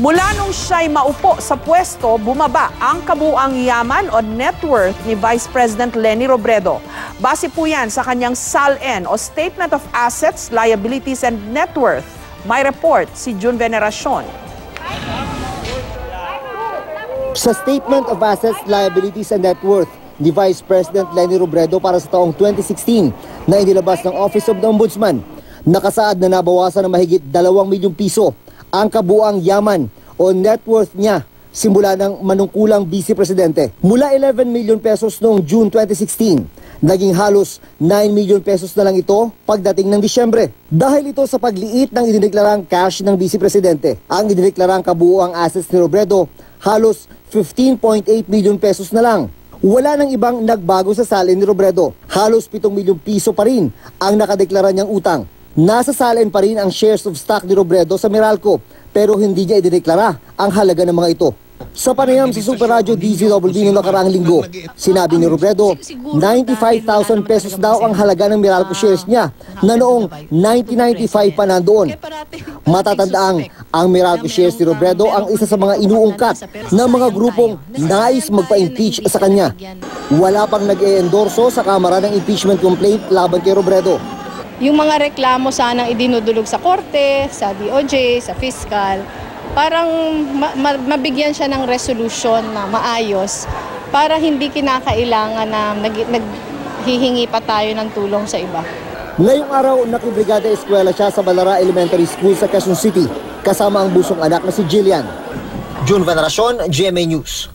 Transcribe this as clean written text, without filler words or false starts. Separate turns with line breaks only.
Mula nung siya'y maupo sa pwesto, bumaba ang kabuuang yaman o net worth ni Vice President Leni Robredo. Base po yan sa kanyang SALN o Statement of Assets, Liabilities and Net Worth. May report si June Veneracion.
Sa Statement of Assets, Liabilities and Net Worth ni Vice President Leni Robredo para sa taong 2016 na inilabas ng Office of the Ombudsman, nakasaad na nabawasan ng mahigit 2 milyong piso ang kabuang yaman o net worth niya simula ng manungkulang Vice Presidente. Mula 11 million pesos noong June 2016, naging halos 9 million pesos na lang ito pagdating ng Disyembre. Dahil ito sa pagliit ng idineklarang cash ng Vice Presidente, ang idineklarang kabuuang assets ni Robredo halos 15.8 million pesos na lang. Wala nang ibang nagbago sa salin ni Robredo. Halos 7 milyong piso pa rin ang nakadeklara niyang utang. Nasa salin pa rin ang shares of stock ni Robredo sa Meralco, pero hindi niya idineklara ang halaga ng mga ito. Sa panayam sa Super Radio DZWB noong nakaraang linggo, sinabi ni Robredo, 95,000 pesos daw ang halaga ng Meralco shares niya na noong 1995 pa nandoon. Matatandaang ang Meralco shares ni Robredo ang isa sa mga inuungkat ng mga grupong nais magpa-impeach sa kanya. Wala pang nag-e-endorso sa Kamara ng impeachment complaint laban kay Robredo.
Yung mga reklamo sanang idinudulog sa korte, sa DOJ, sa fiscal, parang mabigyan siya ng resolution na maayos para hindi kinakailangan na naghihingi pa tayo ng tulong sa iba.
Ngayong araw, nakibrigada eskwela siya sa Balara Elementary School sa Quezon City, kasama ang busong anak na si Jillian. June Veneracion, GMA News.